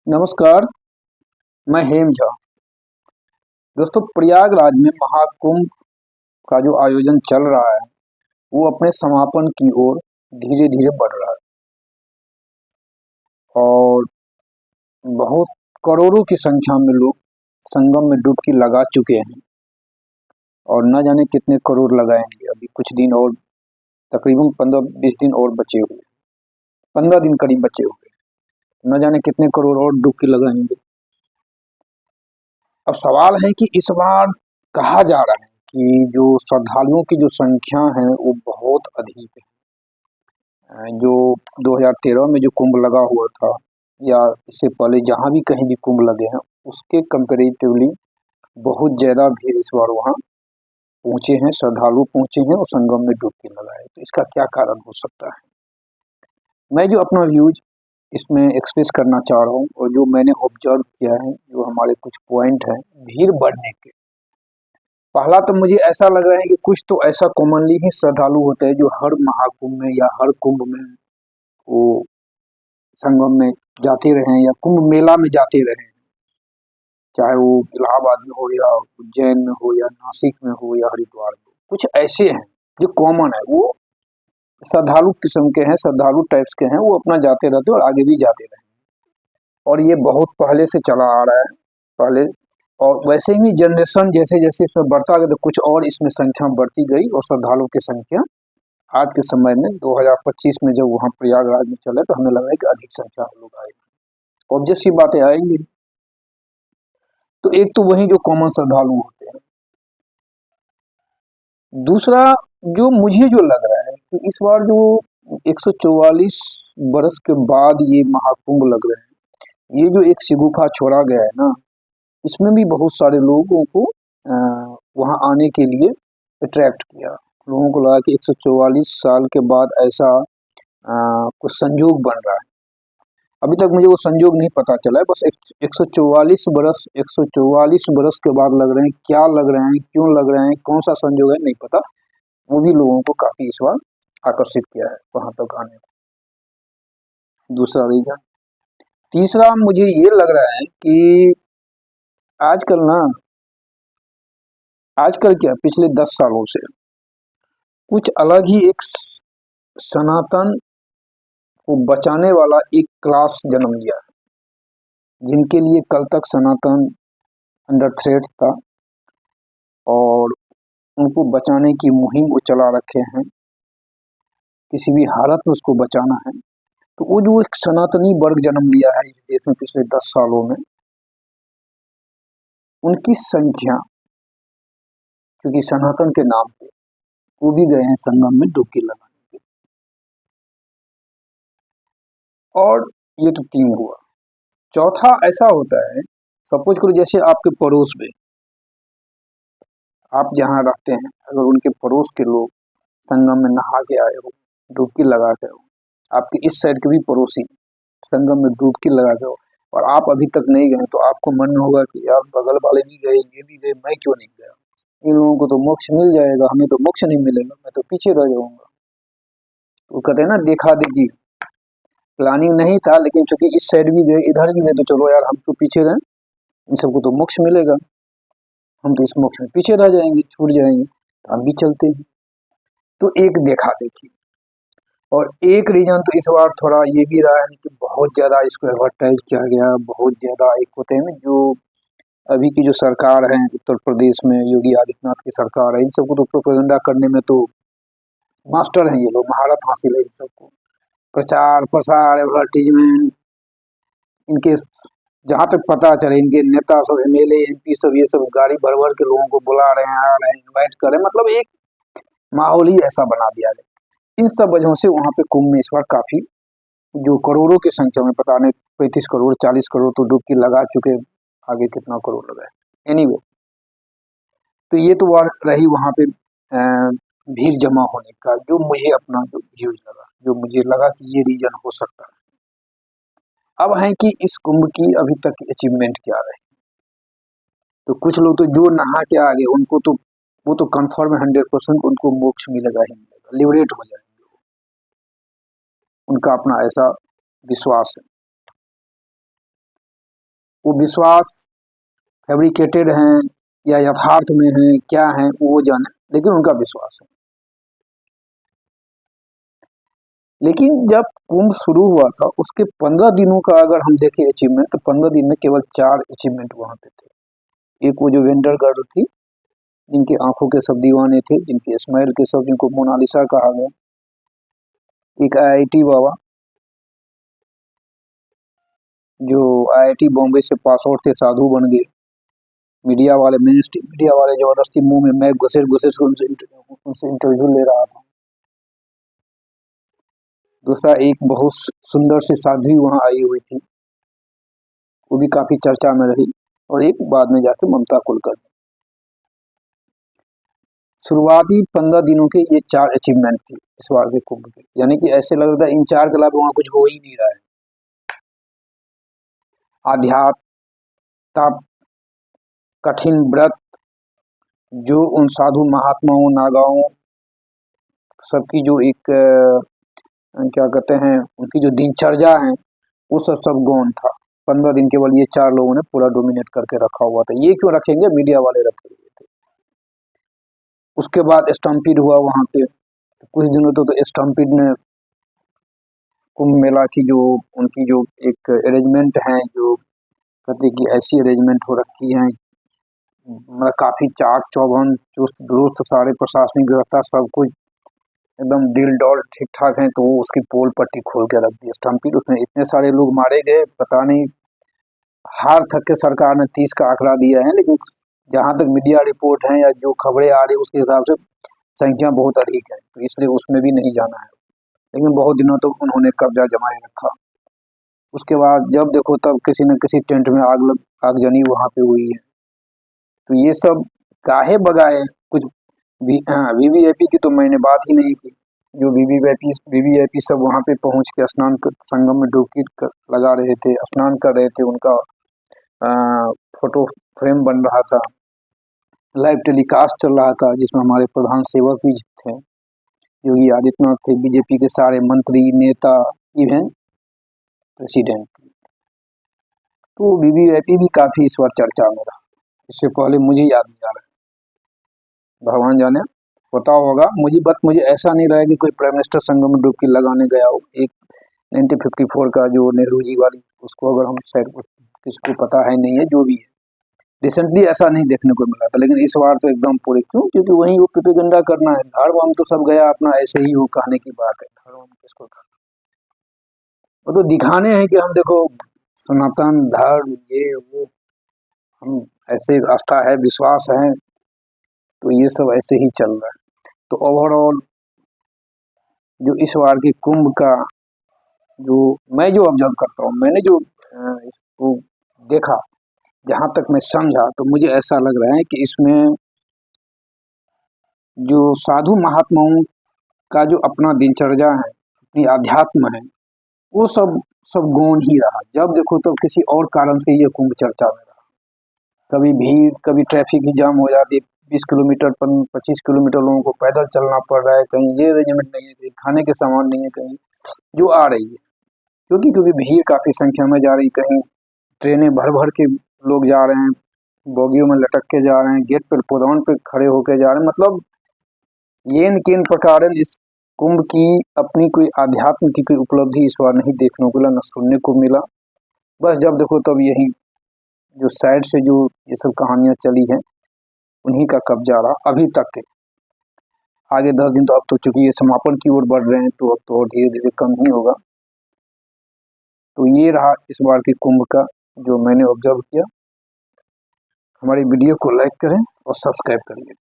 नमस्कार, मैं हेम झा। दोस्तों, प्रयागराज में महाकुंभ का जो आयोजन चल रहा है, वो अपने समापन की ओर धीरे-धीरे बढ़ रहा है और बहुत करोड़ों की संख्या में लोग संगम में डुबकी लगा चुके हैं और न जाने कितने करोड़ लगाएंगे। अभी कुछ दिन और, तकरीबन 15-20 दिन और बचे हुए, 15 दिन करीब बचे हुए, न जाने कितने करोड़ और डुबकी लगाएंगे। अब सवाल है कि इस बार कहा जा रहा है कि जो श्रद्धालुओं की जो संख्या है वो बहुत अधिक है। जो 2013 में जो कुंभ लगा हुआ था या इससे पहले जहाँ भी कहीं भी कुंभ लगे हैं, उसके कंपेरेटिवली बहुत ज़्यादा भीड़ इस बार वहाँ पहुँचे हैं, श्रद्धालु पहुँचे हैं और संगम में डुबकी लगाए। तो इसका क्या कारण हो सकता है? मैं जो अपना व्यूज इसमें एक्सप्रेस करना चाह रहा हूँ और जो मैंने ऑब्जर्व किया है, जो हमारे कुछ पॉइंट हैं भीड़ बढ़ने के। पहला तो मुझे ऐसा लग रहा है कि कुछ तो ऐसा कॉमनली ही श्रद्धालु होते हैं जो हर महाकुंभ में या हर कुंभ में वो संगम में जाते रहे या कुंभ मेला में जाते रहे, चाहे वो इलाहाबाद में हो या उज्जैन में हो या नासिक में हो या हरिद्वार में। कुछ ऐसे हैं जो कॉमन है, वो श्रद्धालु किस्म के हैं, श्रद्धालु टाइप्स के हैं, वो अपना जाते रहते और आगे भी जाते रहे और ये बहुत पहले से चला आ रहा है पहले। और वैसे ही जनरेशन जैसे जैसे इसमें बढ़ता गया तो कुछ और इसमें संख्या बढ़ती गई और श्रद्धालुओं की संख्या आज के समय में 2025 में जब वहाँ प्रयागराज में चले तो हमें लगा है कि अधिक संख्या में लोग आएंगे। ऑब्वियस सी बातें आएंगी। तो एक तो वही जो कॉमन श्रद्धालु होते हैं। दूसरा जो मुझे जो लग रहा है कि इस बार जो 144 बरस के बाद ये महाकुंभ लग रहे हैं, ये जो एक शिगुफा छोड़ा गया है ना, इसमें भी बहुत सारे लोगों को वहाँ आने के लिए अट्रैक्ट किया। लोगों को लगा कि 144 साल के बाद ऐसा कुछ संयोग बन रहा है। अभी तक मुझे वो संयोग नहीं पता चला है, बस 144 बरस के बाद लग रहे हैं। क्या लग रहे हैं, क्यों लग रहे हैं, कौन सा संयोग है नहीं पता। वो भी लोगों को काफी इस बार आकर्षित किया है वहां तक आने को। दूसरा रीजन। तीसरा मुझे ये लग रहा है कि आजकल ना, आजकल क्या पिछले 10 सालों से कुछ अलग ही एक सनातन को बचाने वाला एक क्लास जन्म लिया है, जिनके लिए कल तक सनातन अंडर थ्रेट था और उनको बचाने की मुहिम वो चला रखे हैं, किसी भी हालत में उसको बचाना है। तो वो जो एक सनातनी वर्ग जन्म लिया है इस देश में पिछले 10 सालों में, उनकी संख्या क्योंकि सनातन के नाम पे वो भी गए हैं संगम में डुबकी लगाने के। और ये तो 3 हुआ। चौथा ऐसा होता है, सपोज करो जैसे आपके पड़ोस में, आप जहाँ रहते हैं, अगर उनके पड़ोस के लोग संगम में नहा के आए हो, डुबकी लगा के हो, आपके इस साइड के भी पड़ोसी संगम में डुबकी लगा के हो और आप अभी तक नहीं गए, तो आपको मन में होगा कि यार बगल वाले भी गए, ये भी गए, मैं क्यों नहीं गया? इन लोगों को तो मोक्ष मिल जाएगा, हमें तो मोक्ष नहीं मिलेगा, मैं तो पीछे रह जाऊंगा। तो कहते हैं ना, देखा देखी। प्लानिंग नहीं था, लेकिन चूंकि इस साइड भी गए, इधर भी गए, तो चलो यार हम तो पीछे रहे, इन सबको तो मोक्ष मिलेगा, हम तो इस मोक्ष में पीछे रह जाएंगे, छूट जाएंगे, तो हम भी चलते हैं। तो एक देखा देखी। और एक रीजन तो इस बार थोड़ा ये भी रहा है कि बहुत ज़्यादा इसको एडवर्टाइज किया गया, बहुत ज़्यादा एक होते हैं ना जो अभी की जो सरकार है उत्तर प्रदेश में, योगी आदित्यनाथ की सरकार है, इन सबको तो प्रोपेगेंडा करने में तो मास्टर हैं ये लोग, महारत हासिल है इन सबको। प्रचार प्रसार एडवर्टीजमेंट, इनके जहाँ तक पता चले इनके नेता सब, एमएलए एमपी सब, ये सब गाड़ी भर भर के लोगों को बुला रहे हैं, आ रहे हैं, इन्वाइट कर रहे हैं, मतलब एक माहौल ही ऐसा बना दिया गया। इन सब वजहों से वहाँ पे कुंभ में इस बार काफी, जो करोड़ों की संख्या में, पता नहीं 35 करोड़ 40 करोड़ तो डुबकी लगा चुके, आगे कितना करोड़ लगाए। एनीवे, तो ये तो बात रही वहाँ पे भीड़ जमा होने का, जो मुझे अपना जो व्यूज लगा, जो मुझे लगा कि ये रीजन हो सकता है। अब है कि इस कुंभ की अभी तक अचीवमेंट क्या रही। तो कुछ लोग तो जो नहा के आ गए, उनको तो वो तो कंफर्म है 100% उनको मोक्ष मिलेगा ही मिलेगा, लिबरेट हो जाएंगे, उनका अपना ऐसा विश्वास है। वो विश्वास फैब्रिकेटेड हैं या यथार्थ में हैं, क्या हैं वो जाने, लेकिन उनका विश्वास है। लेकिन जब कुंभ शुरू हुआ था उसके 15 दिनों का अगर हम देखें अचीवमेंट, तो 15 दिन में केवल 4 अचीवमेंट वहाँ पे थे। एक वो जो वेंडर गर्ल थी, जिनकी आंखों के सब दीवाने थे, जिनके स्माइल के सब, जिनको मोनालिसा कहा गया। एक IIT बाबा, जो IIT बॉम्बे से पास आउट थे, साधु बन गए। मीडिया वाले, मेन स्ट्रीम मीडिया वाले जबरदस्ती मुंह में मैं घुसेर उनसे इंटरव्यू ले रहा था। दूसरा, एक बहुत सुंदर सी साध्वी वहाँ आई हुई थी, वो भी काफी चर्चा में रही। और एक बाद में जाके ममता कुलकर्णी। शुरुआती 15 दिनों के ये 4 अचीवमेंट थी इस बार के कुंभ के, यानी कि ऐसे लग रहा था इन 4 के अलावा वहाँ कुछ हो ही नहीं रहा है। आध्यात्म, तप, कठिन व्रत, जो उन साधु महात्माओं, नागाओं सबकी जो एक क्या कहते हैं, उनकी जो दिनचर्या है, वो सब गौन था। 15 दिन केवल ये 4 लोगों ने पूरा डोमिनेट करके रखा हुआ था। ये क्यों रखेंगे, मीडिया वाले रखे हुए थे। उसके बाद स्टम्पीड हुआ वहाँ पे, तो कुछ दिनों तो स्टम्पीड ने कुंभ मेला की जो उनकी जो एक अरेंजमेंट है, जो कहते कि ऐसी अरेंजमेंट हो रखी है, मतलब काफी चाक चौबंद चुस्त दुरुस्त, सारे प्रशासनिक व्यवस्था सब कुछ एकदम दिल डॉल ठीक ठाक है, तो वो उसकी पोल पट्टी खोल के रख दी स्टम्पीड। उसमें इतने सारे लोग मारे गए, पता नहीं, हार थक के सरकार ने 30 का आंकड़ा दिया है, लेकिन जहां तक मीडिया रिपोर्ट है या जो खबरें आ रही है उसके हिसाब से संख्या बहुत अधिक है, तो इसलिए उसमें भी नहीं जाना है। लेकिन बहुत दिनों तक उन्होंने कब्जा जमाए रखा। उसके बाद जब देखो तब किसी न किसी टेंट में आगजनी वहां पे हुई है। तो ये सब काहे बगाए कुछ वीवीआईपी की तो मैंने बात ही नहीं की। जो वीवीआईपी सब वहां पे पहुंच के संगम में डुबकी लगा रहे थे, स्नान कर रहे थे, उनका फोटो फ्रेम बन रहा था, लाइव टेलीकास्ट चल रहा था, जिसमें हमारे प्रधान सेवक भी थे, योगी आदित्यनाथ थे, बीजेपी के सारे मंत्री, नेता, इवन प्रेसिडेंट। तो वीवीआईपी भी काफी इस बार चर्चा में रहा। इससे पहले मुझे याद नहीं आ रहा है, भगवान जाने, पता होगा मुझे ऐसा नहीं रहा कि कोई प्राइम मिनिस्टर संगम में डुबकी लगाने गया हो। एक 1954 का जो नेहरू जी वाली, उसको अगर हम शायद किसको पता है नहीं है, जो भी है, रिसेंटली ऐसा नहीं देखने को मिला था। लेकिन इस बार तो एकदम पूरे, क्यों, क्योंकि वही वो प्रोपेगेंडा करना है। धर्म हम तो सब गया अपना ऐसे ही हो, कहने की बात है, धर्म हम किसको करना, वो तो दिखाने हैं कि हम देखो सनातन धर्म, ये वो, हम ऐसे आस्था है, विश्वास है, तो ये सब ऐसे ही चल रहा है। तो ओवरऑल जो इस बार की कुंभ का जो मैं जो ऑब्जर्व करता हूँ, मैंने जो इसको देखा, जहां तक मैं समझा, तो मुझे ऐसा लग रहा है कि इसमें जो साधु महात्माओं का जो अपना दिनचर्या है, अपनी आध्यात्म है, वो सब गौण ही रहा। जब देखो तो किसी और कारण से ये कुंभ चर्चा में रहा। कभी भीड़, कभी ट्रैफिक ही जाम हो जाती, 20 किलोमीटर 25 किलोमीटर लोगों को पैदल चलना पड़ रहा है, कहीं ये अरेंजमेंट नहीं है, कहीं खाने के सामान नहीं है, कहीं जो आ रही है, क्योंकि भीड़ काफी संख्या में जा रही, कहीं ट्रेनें भर भर के लोग जा रहे हैं, बोगियों में लटक के जा रहे हैं, गेट पर पोदान पे खड़े होके जा रहे हैं। मतलब ये किन प्रकार इस कुंभ की अपनी कोई आध्यात्म की कोई उपलब्धि इस बार नहीं देखने को मिला, न सुनने को मिला। बस जब देखो तब यही जो साइड से जो ये सब कहानियां चली हैं, उन्हीं का कब्जा रहा अभी तक के। आगे 10 दिन तो अब तो चूंकि ये समापन की ओर बढ़ रहे हैं, तो अब तो और धीरे धीरे कम ही होगा। तो ये रहा इस बार की कुंभ का जो मैंने ऑब्जर्व किया। हमारी वीडियो को लाइक करें और सब्सक्राइब करिए।